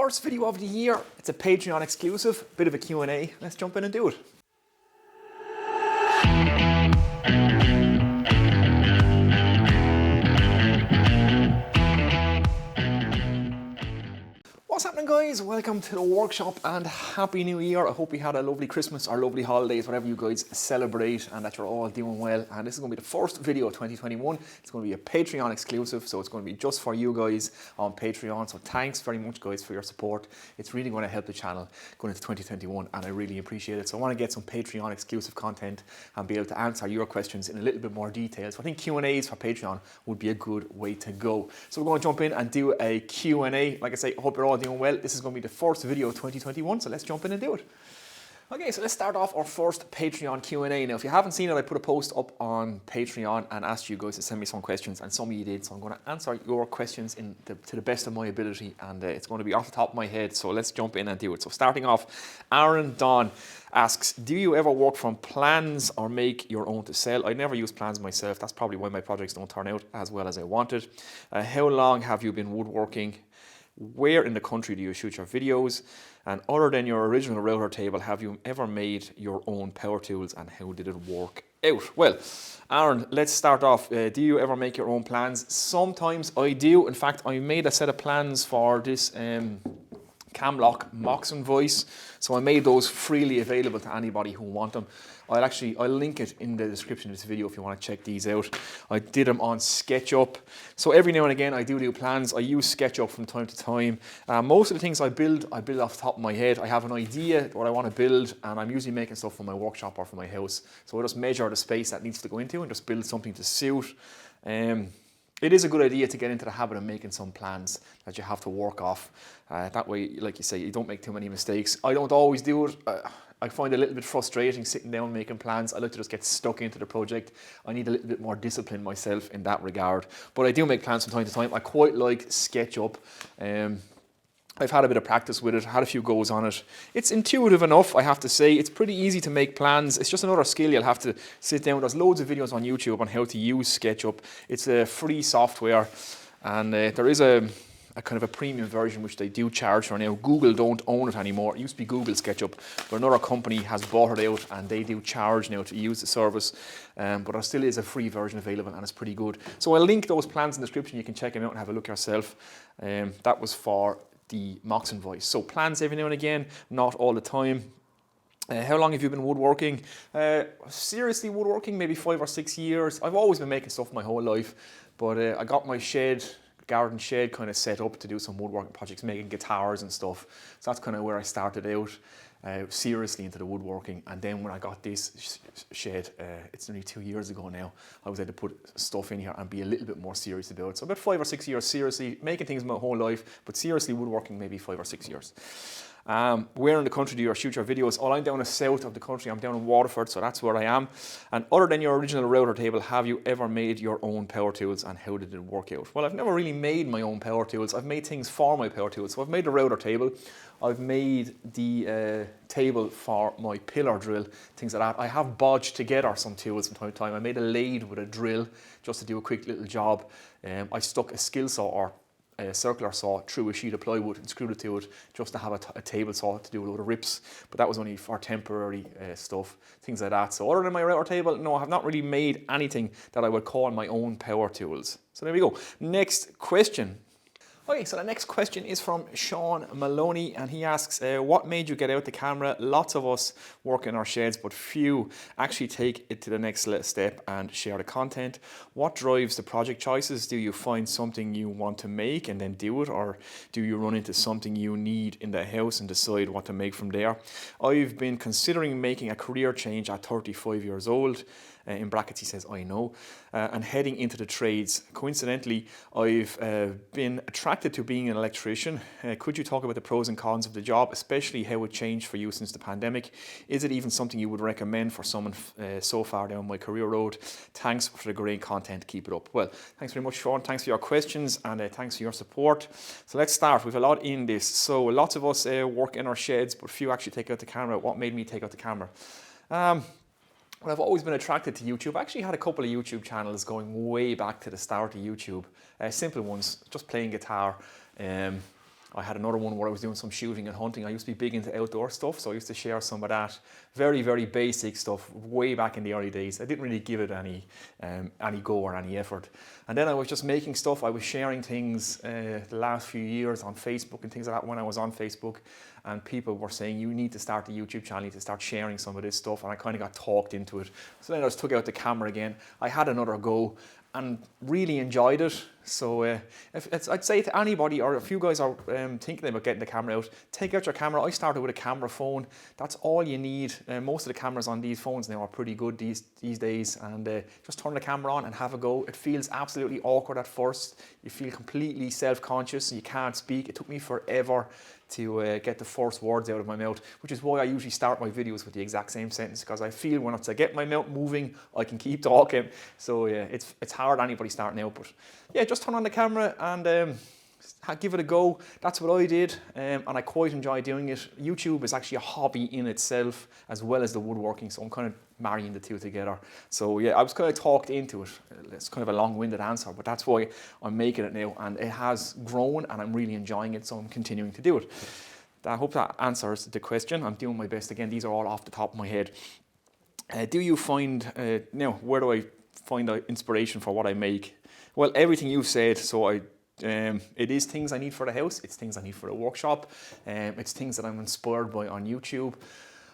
first video of the year. It's a Patreon exclusive, bit of a Q&A. Let's jump in and do it. What's happening, guys? Welcome to the workshop and Happy New Year. I hope you had a lovely Christmas or lovely holidays, whatever you guys celebrate, and that you're all doing well. And this is going to be the first video of 2021. It's going to be a Patreon exclusive, so it's going to be just for you guys on Patreon. So thanks very much, guys, for your support. It's really going to help the channel going into 2021, and I really appreciate it. So I want to get some Patreon exclusive content and be able to answer your questions in a little bit more detail. So I think Q&As for Patreon would be a good way to go. So we're going to jump in and do a Q&A. Like I say, I hope you're all doing well. This is going to be the first video of 2021, so let's jump in and do it. Okay, so let's start off our first Patreon Q&A. Now, if you haven't seen it, I put a post up on Patreon and asked you guys to send me some questions, and some of you did, so I'm going to answer your questions to the best of my ability, and it's going to be off the top of my head, so let's jump in and do it. So starting off, Aaron Don asks, do you ever work from plans or make your own to sell? I never use plans myself. That's probably why my projects don't turn out as well as I wanted. How long have you been woodworking? Where in the country do you shoot your videos? And other than your original router table, have you ever made your own power tools, and how did it work out? Well, Aaron, let's start off. Do you ever make your own plans? Sometimes I do. In fact, I made a set of plans for this Camlock Moxon voice, so I made those freely available to anybody who want them. I'll link it in the description of this video if you want to check these out. I did them on SketchUp, so every now and again I do plans. I use SketchUp from time to time. Most of the things I build off the top of my head. I have an idea what I want to build, and I'm usually making stuff for my workshop or for my house, so I just measure the space that needs to go into and just build something to suit. It is a good idea to get into the habit of making some plans that you have to work off. That way, like you say, you don't make too many mistakes. I don't always do it. I find it a little bit frustrating sitting down making plans. I like to just get stuck into the project. I need a little bit more discipline myself in that regard. But I do make plans from time to time. I quite like SketchUp. I've had a bit of practice with it, had a few goes on it. It's intuitive enough, I have to say. It's pretty easy to make plans. It's just another skill you'll have to sit down. There's loads of videos on YouTube on how to use SketchUp. It's a free software, and there is a kind of a premium version which they do charge for now. Google don't own it anymore. It used to be Google SketchUp, but another company has bought it out and they do charge now to use the service. But there still is a free version available, and it's pretty good. So I'll link those plans in the description. You can check them out and have a look yourself. That was for the Moxon voice. So plans every now and again, not all the time. How long have you been woodworking? Seriously woodworking, maybe 5 or 6 years. I've always been making stuff my whole life, but I got my garden shed kind of set up to do some woodworking projects, making guitars and stuff. So that's kind of where I started out, seriously into the woodworking. And then when I got this shed, it's nearly 2 years ago now, I was able to put stuff in here and be a little bit more serious about it. So about 5 or 6 years seriously, making things my whole life, but seriously woodworking maybe 5 or 6 years. Where in the country do you shoot your videos? Oh, I'm down the south of the country. I'm down in Waterford, so that's where I am. And other than your original router table, have you ever made your own power tools, and how did it work out? Well, I've never really made my own power tools. I've made things for my power tools. So I've made the router table. I've made the table for my pillar drill, things like that. I have bodged together some tools from time to time. I made a lathe with a drill just to do a quick little job. I stuck a skill saw or a circular saw through a sheet of plywood and screwed it to it just to have a table saw to do a load of rips, but that was only for temporary stuff, things like that. So other than my router table, no, I have not really made anything that I would call my own power tools. So there we go. Next question. Okay, so the next question is from Sean Maloney, and he asks, what made you get out the camera? Lots of us work in our sheds, but few actually take it to the next step and share the content. What drives the project choices? Do you find something you want to make and then do it, or do you run into something you need in the house and decide what to make from there? I've been considering making a career change at 35 years old. In brackets he says, I know, and heading into the trades. Coincidentally, I've been attracted to being an electrician. Could you talk about the pros and cons of the job, especially how it changed for you since the pandemic? Is it even something you would recommend for someone so far down my career road? Thanks for the great content, keep it up. Well, thanks very much, Sean. Thanks for your questions, and thanks for your support. So let's start. We've a lot in this. So lots of us work in our sheds, but few actually take out the camera. What made me take out the camera? Well, I've always been attracted to YouTube. I actually had a couple of YouTube channels going way back to the start of YouTube. Simple ones, just playing guitar. I had another one where I was doing some shooting and hunting. I used to be big into outdoor stuff, so I used to share some of that. Very, very basic stuff way back in the early days. I didn't really give it any go or any effort. And then I was just making stuff. I was sharing things the last few years on Facebook and things like that when I was on Facebook. And people were saying, you need to start a YouTube channel, you need to start sharing some of this stuff. And I kind of got talked into it. So then I just took out the camera again. I had another go and really enjoyed it. So I'd say to anybody, or if you guys are thinking about getting the camera out, take out your camera. I started with a camera phone. That's all you need. Most of the cameras on these phones now are pretty good these days. And just turn the camera on and have a go. It feels absolutely awkward at first. You feel completely self-conscious. You can't speak. It took me forever to get the first words out of my mouth, which is why I usually start my videos with the exact same sentence, because I feel once I get my mouth moving, I can keep talking. So yeah, it's hard anybody starting out, but yeah, just turn on the camera and give it a go. That's what I did, and I quite enjoy doing it. YouTube is actually a hobby in itself as well as the woodworking, so I'm kind of marrying the two together. So yeah, I was kind of talked into it. It's kind of a long-winded answer, but that's why I'm making it now, and it has grown and I'm really enjoying it, so I'm continuing to do it. I hope that answers the question. I'm doing my best. Again, these are all off the top of my head. Do you find, now, where do I find the inspiration for what I make? Well, everything you've said, so it is things I need for the house, it's things I need for the workshop, it's things that I'm inspired by on YouTube.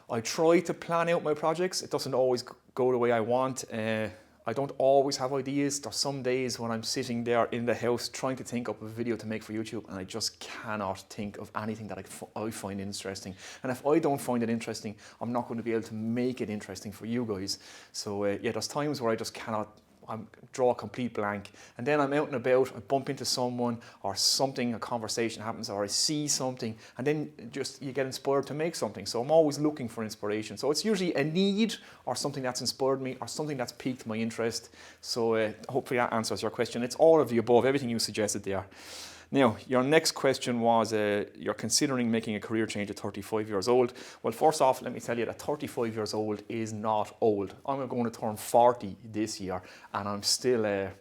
I try to plan out my projects. It doesn't always go the way I want. I don't always have ideas. There's some days when I'm sitting there in the house trying to think up a video to make for YouTube, and I just cannot think of anything that I find interesting. And if I don't find it interesting, I'm not going to be able to make it interesting for you guys. So yeah, there's times where I just cannot draw a complete blank, and then I'm out and about, I bump into someone or something, a conversation happens, or I see something, and then just you get inspired to make something. So I'm always looking for inspiration. So it's usually a need or something that's inspired me or something that's piqued my interest. So hopefully that answers your question. It's all of the above, everything you suggested there. Now, your next question was, you're considering making a career change at 35 years old. Well, first off, let me tell you that 35 years old is not old. I'm going to turn 40 this year, and I'm still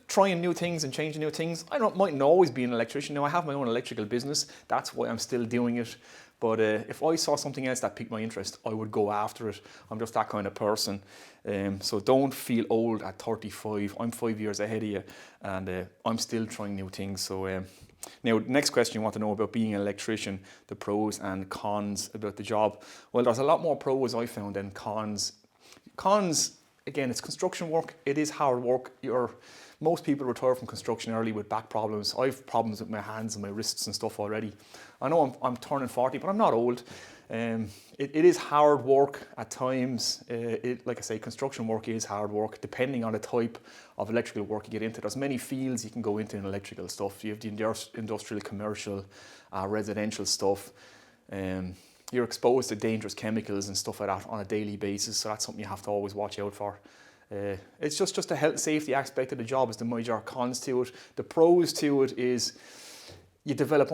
trying new things and changing new things. I mightn't always be an electrician. Now, I have my own electrical business. That's why I'm still doing it. But if I saw something else that piqued my interest, I would go after it. I'm just that kind of person. So don't feel old at 35. I'm 5 years ahead of you, and I'm still trying new things. So now, next question you want to know about being an electrician, the pros and cons about the job. Well, there's a lot more pros I found than cons. Cons, again, it's construction work. It is hard work. Most people retire from construction early with back problems. I have problems with my hands and my wrists and stuff already. I know I'm turning 40, but I'm not old. It is hard work at times. Like I say, construction work is hard work, depending on the type of electrical work you get into. There's many fields you can go into in electrical stuff. You have the industrial, commercial, residential stuff. You're exposed to dangerous chemicals and stuff like that on a daily basis, so that's something you have to always watch out for. It's just the health and safety aspect of the job is the major cons to it. The pros to it is you develop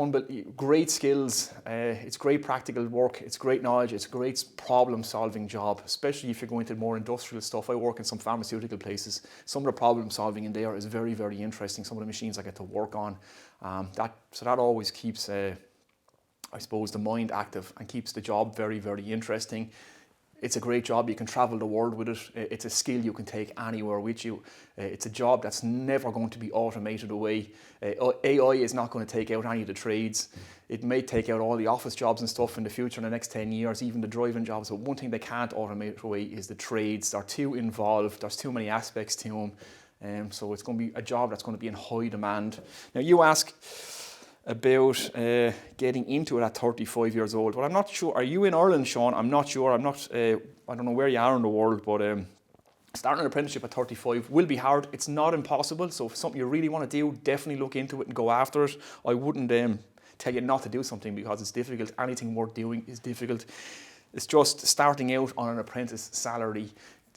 great skills. It's great practical work. It's great knowledge. It's a great problem-solving job, especially if you're going to more industrial stuff. I work in some pharmaceutical places. Some of the problem-solving in there is very, very interesting. Some of the machines I get to work on. So that always keeps, I suppose, the mind active and keeps the job very, very interesting. It's a great job. You can travel the world with it. It's a skill you can take anywhere with you. It's a job that's never going to be automated away. AI is not going to take out any of the trades. It may take out all the office jobs and stuff in the future, in the next 10 years, even the driving jobs. But one thing they can't automate away is the trades. They're too involved. There's too many aspects to them. So it's going to be a job that's going to be in high demand. Now, you ask about getting into it at 35 years old. Well, I'm not sure. Are you in Ireland, Sean? I'm not sure. I don't know where you are in the world, but starting an apprenticeship at 35 will be hard. It's not impossible. So if it's something you really want to do, definitely look into it and go after it. I wouldn't tell you not to do something because it's difficult. Anything worth doing is difficult. It's just starting out on an apprentice salary,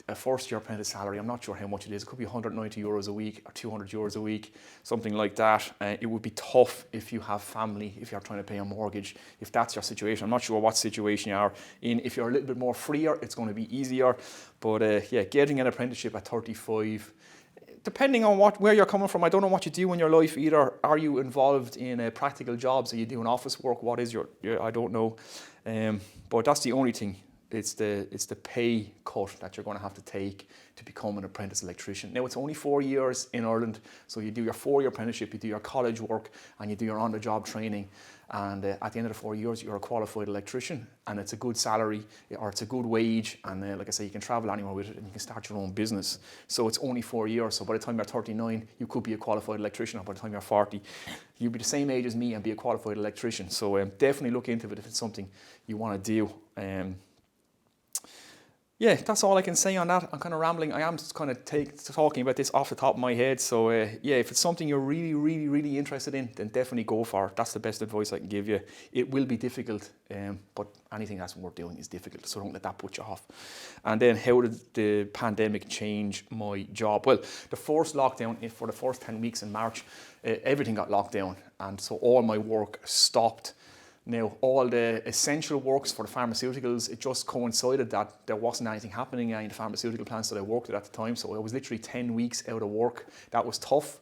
a first year apprentice salary. I'm not sure how much it is. It could be 190 euros a week or 200 euros a week, something like that. It would be tough if you have family, if you're trying to pay a mortgage, if that's your situation. I'm not sure what situation you are in. If you're a little bit more freer, it's going to be easier. But yeah, getting an apprenticeship at 35, depending on where you're coming from, I don't know what you do in your life either. Are you involved in practical jobs? Are you doing office work? What is your I don't know. But that's the only thing. It's the pay cut that you're going to have to take to become an apprentice electrician. Now, it's only 4 years in Ireland, so you do your 4-year apprenticeship, you do your college work, and you do your on-the-job training. And at the end of the 4 years, you're a qualified electrician, and it's a good salary, or it's a good wage, and like I say, you can travel anywhere with it, and you can start your own business. So it's only 4 years, so by the time you're 39, you could be a qualified electrician, or by the time you're 40, you'll be the same age as me and be a qualified electrician. So definitely look into it if it's something you want to do. Yeah, that's all I can say on that. I'm kind of rambling. I am just kind of talking about this off the top of my head. So yeah, if it's something you're really, really, really interested in, then definitely go for it. That's the best advice I can give you. It will be difficult, but anything that's worth doing is difficult. So don't let that put you off. And then how did the pandemic change my job? Well, the first lockdown, for the first 10 weeks in March, everything got locked down. And so all my work stopped. Now, all the essential works for the pharmaceuticals, it just coincided that there wasn't anything happening in the pharmaceutical plants that I worked at the time. So I was literally 10 weeks out of work. That was tough.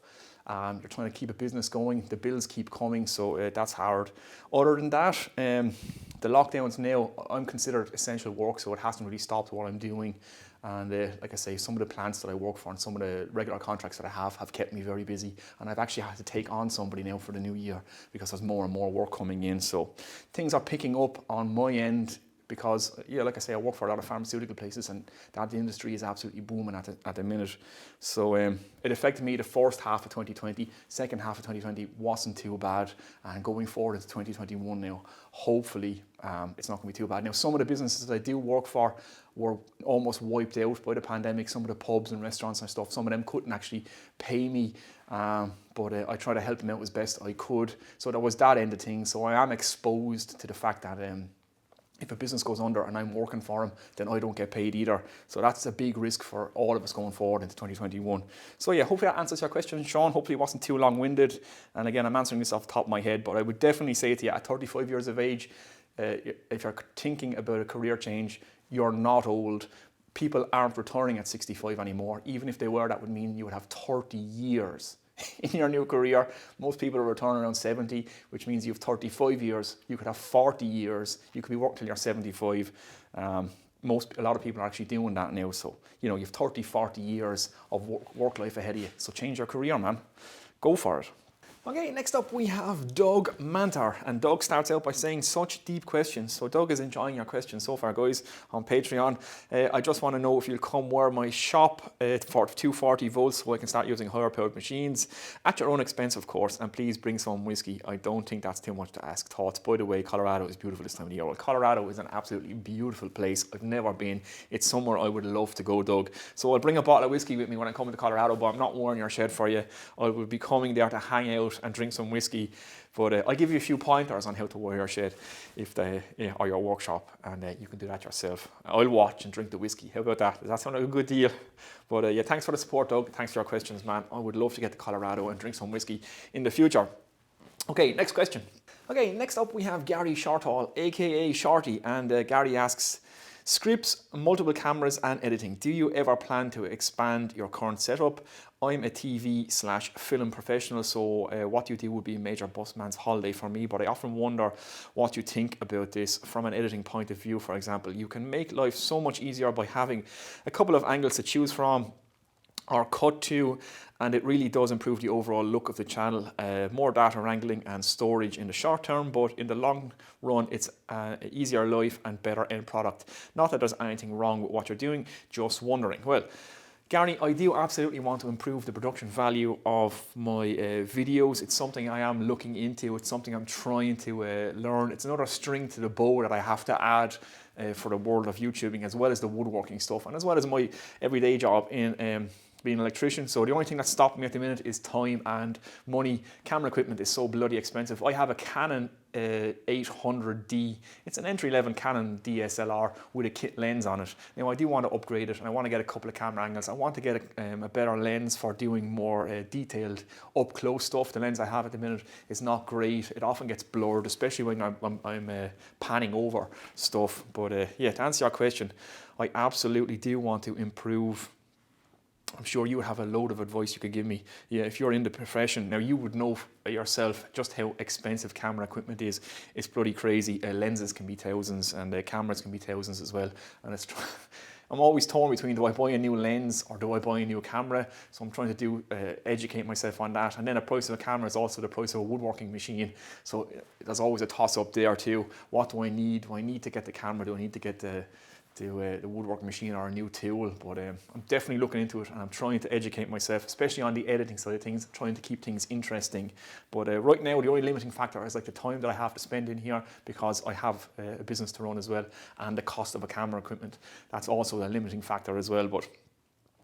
You're trying to keep a business going. The bills keep coming, so that's hard. Other than that, the lockdowns now, I'm considered essential work, so it hasn't really stopped what I'm doing. And like I say, some of the plants that I work for and some of the regular contracts that I have kept me very busy. And I've actually had to take on somebody now for the new year because there's more and more work coming in. So things are picking up on my end because, yeah, like I say, I work for a lot of pharmaceutical places and that industry is absolutely booming at the minute. So it affected me the first half of 2020. Second half of 2020 wasn't too bad. And going forward into 2021 now, hopefully it's not going to be too bad. Now, some of the businesses that I do work for were almost wiped out by the pandemic. Some of the pubs and restaurants and stuff, some of them couldn't actually pay me. But I tried to help them out as best I could. So there was that end of things. So I am exposed to the fact that if a business goes under and I'm working for them, then I don't get paid either. So that's a big risk for all of us going forward into 2021. So yeah, hopefully that answers your question, Sean. Hopefully it wasn't too long-winded. And again, I'm answering this off the top of my head, but I would definitely say to you at 35 years of age, if you're thinking about a career change, you're not old. People aren't returning at 65 anymore. Even if they were, that would mean you would have 30 years in your new career. Most people are returning around 70, which means you have 35 years. You could have 40 years. You could be working till you're 75. A lot of people are actually doing that now. So, you know, you have 30, 40 years of work life ahead of you. So change your career, man. Go for it. Okay, next up we have Dogmantar, and Doug starts out by saying such deep questions. So Doug is enjoying your questions so far, guys, on Patreon. I just want to know if you'll come wear my shop for 240 volts so I can start using higher powered machines at your own expense, of course, and please bring some whiskey. I don't think that's too much to ask. Thoughts? By the way, Colorado is beautiful this time of the year. Well, Colorado is an absolutely beautiful place. I've never been. It's somewhere I would love to go, Doug. So I'll bring a bottle of whiskey with me when I come to Colorado, but I'm not wearing your shed for you. I will be coming there to hang out and drink some whiskey, but I'll give you a few pointers on how to wear your shed or your workshop, and you can do that yourself. I'll watch and drink the whiskey. How about that? Does that sound like a good deal? But yeah, thanks for the support, Doug. Thanks for your questions, man. I would love to get to Colorado and drink some whiskey in the future. Okay, next question. Okay, next up we have Gary Shortall, aka Shorty, and Gary asks, scripts, multiple cameras and editing. Do you ever plan to expand your current setup? I'm a TV/film professional, so what you do would be a major busman's holiday for me, but I often wonder what you think about this from an editing point of view. For example, you can make life so much easier by having a couple of angles to choose from or cut to, and it really does improve the overall look of the channel. More data wrangling and storage in the short term, but in the long run it's an easier life and better end product. Not that there's anything wrong with what you're doing, just wondering. Well, Gary, I do absolutely want to improve the production value of my videos. It's something I am looking into. It's something I'm trying to learn. It's another string to the bow that I have to add for the world of YouTubing, as well as the woodworking stuff, and as well as my everyday job in being an electrician. So the only thing that's stopping me at the minute is time and money. Camera equipment is so bloody expensive. I have a Canon 800D. It's an entry-level Canon DSLR with a kit lens on it. Now I do want to upgrade it, and I want to get a couple of camera angles. I want to get a better lens for doing more detailed up-close stuff. The lens I have at the minute is not great. It often gets blurred, especially when I'm panning over stuff. But yeah, to answer your question, I absolutely do want to improve I'm sure you would have a load of advice you could give me. Yeah, if you're in the profession, now you would know yourself just how expensive camera equipment is. It's bloody crazy. Lenses can be thousands and cameras can be thousands as well. And I'm always torn between, do I buy a new lens or do I buy a new camera? So I'm trying to educate myself on that. And then the price of a camera is also the price of a woodworking machine. So there's always a toss up there too. What do I need? Do I need to get the camera? Do I need to get the woodworking machine or a new tool? But I'm definitely looking into it, and I'm trying to educate myself, especially on the editing side of things, trying to keep things interesting. But right now, the only limiting factor is like the time that I have to spend in here, because I have a business to run as well, and the cost of a camera equipment. That's also a limiting factor as well. But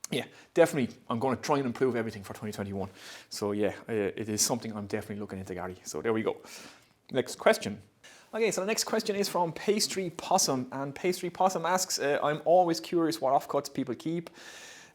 yeah, definitely, I'm going to try and improve everything for 2021. So yeah, it is something I'm definitely looking into, Gary. So there we go. Next question. Okay, so the next question is from Pastry Possum, and Pastry Possum asks, I'm always curious what offcuts people keep.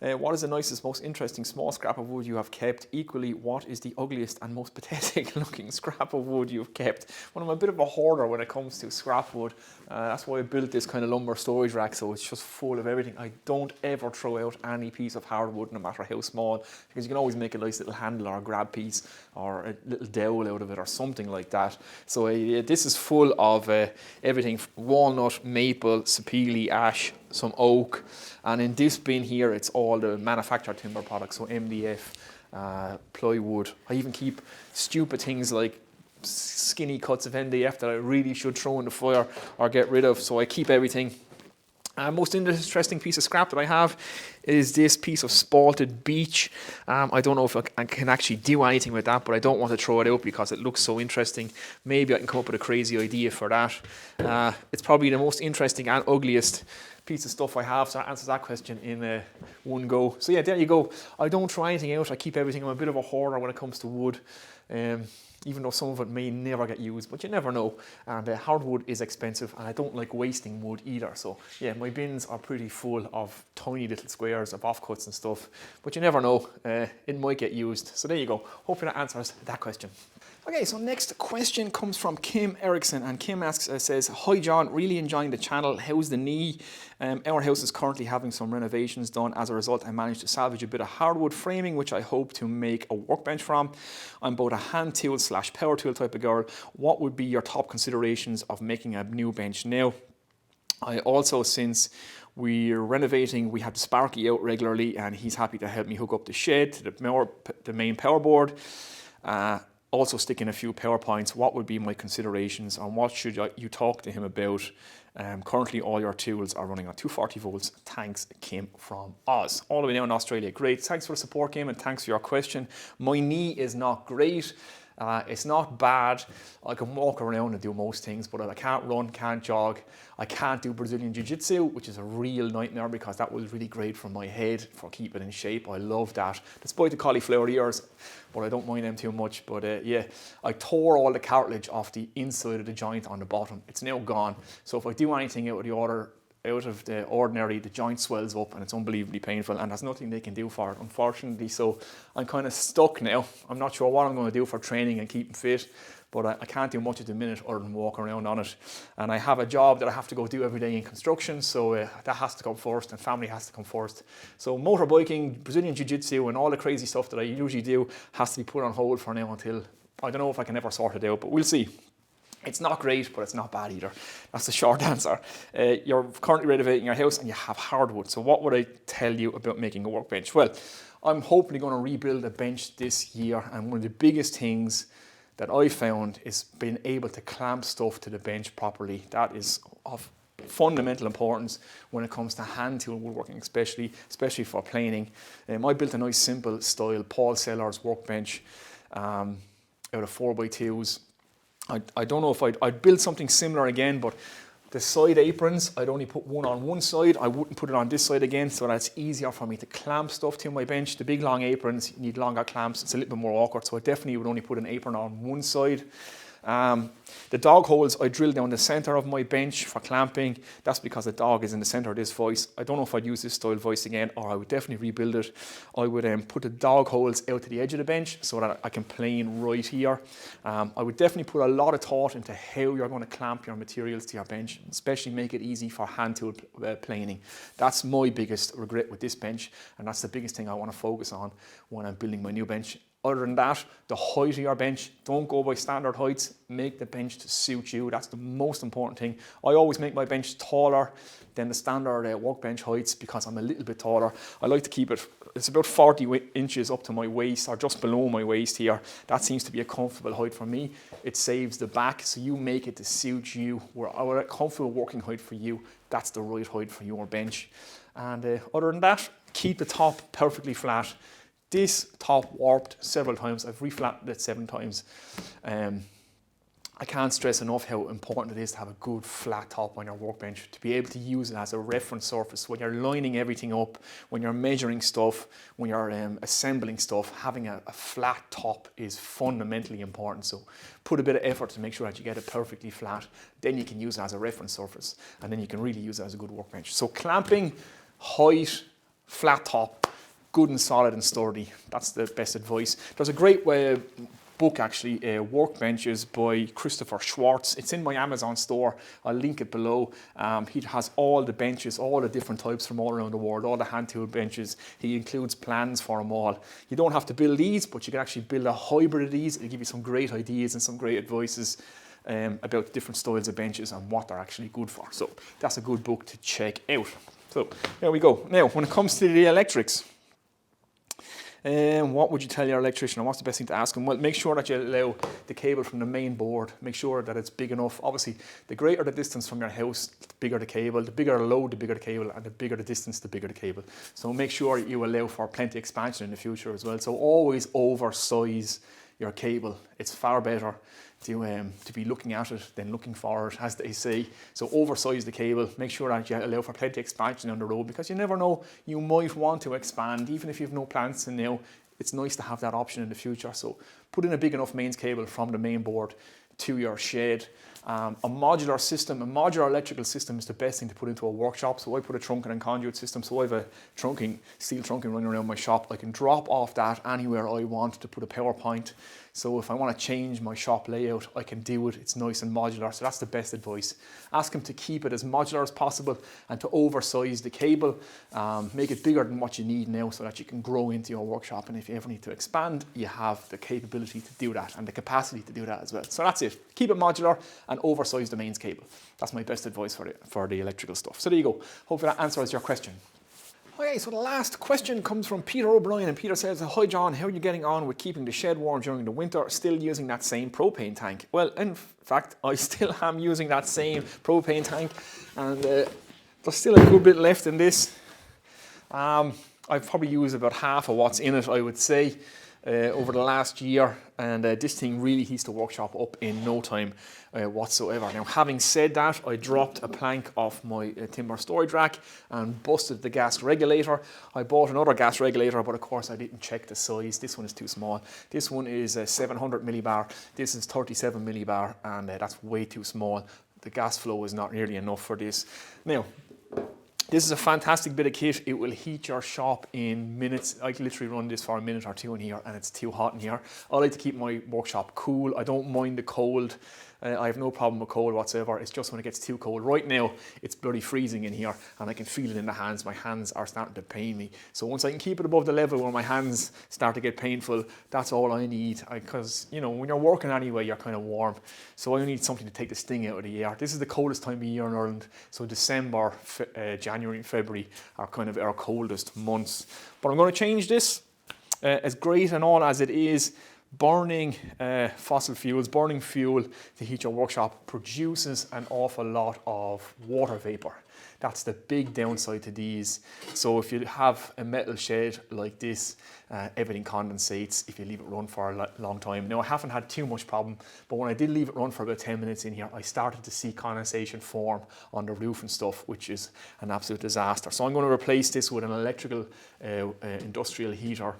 What is the nicest, most interesting small scrap of wood you have kept? Equally, what is the ugliest and most pathetic looking scrap of wood you've kept? Well, I'm a bit of a hoarder when it comes to scrap wood. That's why I built this kind of lumber storage rack, so it's just full of everything. I don't ever throw out any piece of hardwood, no matter how small, because you can always make a nice little handle or a grab piece or a little dowel out of it or something like that. So this is full of everything: walnut, maple, sapele, ash, some oak, and in this bin here it's all the manufactured timber products, so MDF, plywood. I even keep stupid things like skinny cuts of MDF that I really should throw in the fire or get rid of, so I keep everything. Most interesting piece of scrap that I have is this piece of spalted beech. I don't know if I can actually do anything with that, but I don't want to throw it out because it looks so interesting. Maybe I can come up with a crazy idea for that. It's probably the most interesting and ugliest piece of stuff I have, so that answers that question in one go. So yeah, there you go. I don't throw anything out. I keep everything. I'm a bit of a hoarder when it comes to wood. Even though some of it may never get used, but you never know. And hardwood is expensive, and I don't like wasting wood either. So yeah, my bins are pretty full of tiny little squares of offcuts and stuff, but you never know, it might get used. So there you go. Hopefully that answers that question. Okay, so next question comes from Kim Erickson, and Kim says, "Hi John, really enjoying the channel. How's the knee? Our house is currently having some renovations done. As a result, I managed to salvage a bit of hardwood framing, which I hope to make a workbench from. I'm both a hand tool / power tool type of girl. What would be your top considerations of making a new bench now? I also, since we're renovating, we have the Sparky out regularly, and he's happy to help me hook up the shed to the main power board. Also stick in a few power points. What would be my considerations, and what should you talk to him about? Currently all your tools are running on 240 volts. Thanks, Kim from Oz. All the way down in Australia. Great. Thanks for the support, Kim, and thanks for your question. My knee is not great. It's not bad. I can walk around and do most things, but I can't run, can't jog. I can't do Brazilian Jiu-Jitsu, which is a real nightmare because that was really great for my head, for keeping in shape. I love that, despite the cauliflower ears, but I don't mind them too much. But yeah, I tore all the cartilage off the inside of the joint on the bottom. It's now gone. So if I do anything out of the ordinary, the joint swells up and it's unbelievably painful, and there's nothing they can do for it, unfortunately. So I'm kind of stuck now. I'm not sure what I'm going to do for training and keeping fit, but I can't do much at the minute other than walk around on it. And I have a job that I have to go do every day in construction, so that has to come first, and family has to come first. So motorbiking, Brazilian Jiu-Jitsu, and all the crazy stuff that I usually do has to be put on hold for now until, I don't know if I can ever sort it out, but we'll see. It's not great, but it's not bad either. That's the short answer. You're currently renovating your house and you have hardwood. So what would I tell you about making a workbench? Well, I'm hopefully going to rebuild a bench this year, and one of the biggest things that I found is being able to clamp stuff to the bench properly. That is of fundamental importance when it comes to hand tool woodworking, especially for planing. I built a nice simple style Paul Sellers workbench out of 4x2s. I don't know if I'd build something similar again, but the side aprons, I'd only put one on one side. I wouldn't put it on this side again, so that's easier for me to clamp stuff to my bench. The big long aprons, you need longer clamps. It's a little bit more awkward, so I definitely would only put an apron on one side. The dog holes I drill down the center of my bench for clamping. That's because the dog is in the center of this vise. I don't know if I'd use this style vise again, or I would definitely rebuild it. I would put the dog holes out to the edge of the bench so that I can plane right here. I would definitely put a lot of thought into how you're going to clamp your materials to your bench, especially make it easy for hand tool planing. That's my biggest regret with this bench, and that's the biggest thing I want to focus on when I'm building my new bench. Other than that, the height of your bench, don't go by standard heights, make the bench to suit you. That's the most important thing. I always make my bench taller than the standard workbench heights because I'm a little bit taller. I like to keep it, it's about 40 inches up to my waist or just below my waist here. That seems to be a comfortable height for me. It saves the back, so you make it to suit you. Where a comfortable working height for you, that's the right height for your bench. And other than that, keep the top perfectly flat. This top warped several times. I've reflattened it 7 times. I can't stress enough how important it is to have a good flat top on your workbench, to be able to use it as a reference surface when you're lining everything up, when you're measuring stuff, when you're assembling stuff. Having a flat top is fundamentally important. So put a bit of effort to make sure that you get it perfectly flat. Then you can use it as a reference surface, and then you can really use it as a good workbench. So clamping, height, flat top, good and solid and sturdy. That's the best advice. There's a great book actually, Workbenches by Christopher Schwartz. It's in my Amazon store. I'll link it below. He has all the benches, all the different types from all around the world, all the hand tool benches. He includes plans for them all. You don't have to build these, but you can actually build a hybrid of these. It'll give you some great ideas and some great advices about different styles of benches and what they're actually good for. So that's a good book to check out. So there we go. Now, when it comes to the electrics, what would you tell your electrician, and what's the best thing to ask him? Well, make sure that you allow the cable from the main board. Make sure that it's big enough. Obviously, the greater the distance from your house, the bigger the cable. The bigger the load, the bigger the cable, and the bigger the distance, the bigger the cable. So make sure you allow for plenty of expansion in the future as well. So always oversize your cable. It's far better to be looking at it than looking for it, as they say. So oversize the cable, make sure that you allow for plenty of expansion on the road, because you never know, you might want to expand. Even if you have no plans to now, it's nice to have that option in the future. So put in a big enough mains cable from the main board to your shed. A modular system, a modular electrical system is the best thing to put into a workshop. So I put a trunking and conduit system. So I have a steel trunking running around my shop. I can drop off that anywhere I want to put a power point. So if I want to change my shop layout, I can do it. It's nice and modular. So that's the best advice. Ask them to keep it as modular as possible and to oversize the cable. Make it bigger than what you need now so that you can grow into your workshop. And if you ever need to expand, you have the capability to do that and the capacity to do that as well. So that's it. Keep it modular and oversize the mains cable. That's my best advice for the electrical stuff. So there you go. Hopefully that answers your question. Okay, so the last question comes from Peter O'Brien, and Peter says, "Hi John, how are you getting on with keeping the shed warm during the winter, still using that same propane tank?" Well, in fact, I still am using that same propane tank, and there's still a good bit left in this. I've probably used about half of what's in it, I would say, over the last year, and this thing really heats the workshop up in no time whatsoever. Now, having said that, I dropped a plank off my timber storage rack and busted the gas regulator. I bought another gas regulator, but of course I didn't check the size. This one is too small. This one is 700 millibar. This is 37 millibar, and that's way too small. The gas flow is not nearly enough for this. Now, this is a fantastic bit of kit. It will heat your shop in minutes. I can literally run this for a minute or two in here and it's too hot in here. I like to keep my workshop cool. I don't mind the cold. I have no problem with cold whatsoever. It's just when it gets too cold. Right now, it's bloody freezing in here and I can feel it in the hands. My hands are starting to pain me. So once I can keep it above the level where my hands start to get painful, that's all I need. Because, you know, when you're working anyway, you're kind of warm. So I need something to take the sting out of the air. This is the coldest time of year in Ireland. So December, January and February are kind of our coldest months. But I'm going to change this. As great and all as it is, burning fossil fuels, burning fuel to heat your workshop produces an awful lot of water vapor. That's the big downside to these. So if you have a metal shed like this, everything condensates if you leave it run for a long time. Now, I haven't had too much problem, but when I did leave it run for about 10 minutes in here, I started to see condensation form on the roof and stuff, which is an absolute disaster. So I'm going to replace this with an electrical industrial heater.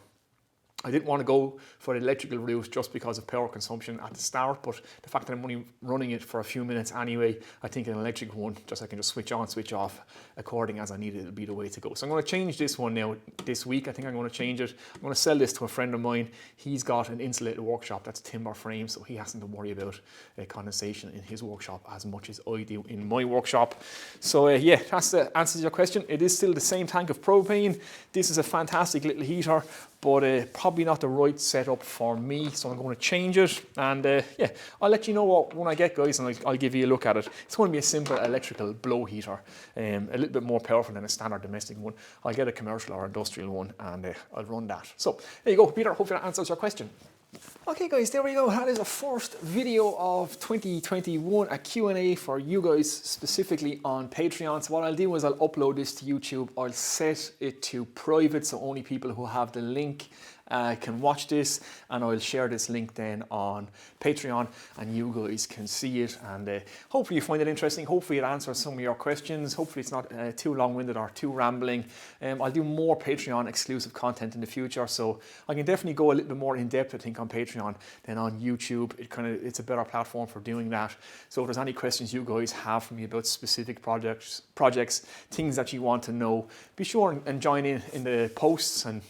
I didn't want to go for the electrical route just because of power consumption at the start, but the fact that I'm only running it for a few minutes anyway, I think an electric one, I can just switch on, switch off according as I need it, it'll be the way to go. So I'm going to change this one now this week. I think I'm going to change it. I'm going to sell this to a friend of mine. He's got an insulated workshop that's timber frame, so he hasn't to worry about condensation in his workshop as much as I do in my workshop. So yeah, that's the answer to your question. It is still the same tank of propane. This is a fantastic little heater, but probably not the right setup for me, so I'm going to change it. And yeah, I'll let you know what when I get, guys, and I'll give you a look at it. It's going to be a simple electrical blow heater, a little bit more powerful than a standard domestic one. I'll get a commercial or industrial one, and I'll run that. So there you go, Peter. Hopefully that answers your question. Okay guys, there we go. That is the first video of 2021, a Q&A for you guys specifically on Patreon. So what I'll do is I'll upload this to YouTube. I'll set it to private, so only people who have the link can watch this, and I'll share this link then on Patreon and you guys can see it, and hopefully you find it interesting. Hopefully it answers some of your questions. Hopefully it's not too long-winded or too rambling. I'll do more Patreon exclusive content in the future, so I can definitely go a little bit more in depth, I think, on Patreon than on YouTube. It's a better platform for doing that. So if there's any questions you guys have for me about specific projects, things that you want to know, be sure and join in the posts and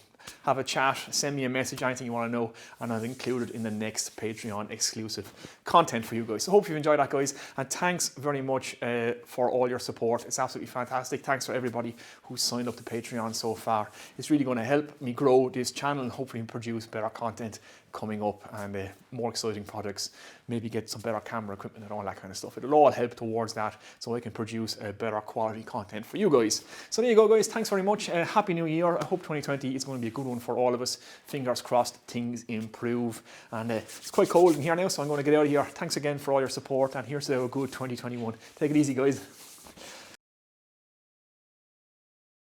have a chat, send me a message, anything you want to know, and I'll include it in the next Patreon exclusive content for you guys. So hope you've enjoyed that, guys, and thanks very much for all your support. It's absolutely fantastic. Thanks for everybody who's signed up to Patreon so far. It's really going to help me grow this channel and hopefully produce better content coming up, and more exciting projects, maybe get some better camera equipment and all that kind of stuff. It'll all help towards that, so I can produce better quality content for you guys. So there you go, guys. Thanks very much. Happy New Year. I hope 2020 is going to be a good one for all of us. Fingers crossed things improve. And it's quite cold in here now, so I'm going to get out of here. Thanks again for all your support, and here's to a good 2021. Take it easy, guys.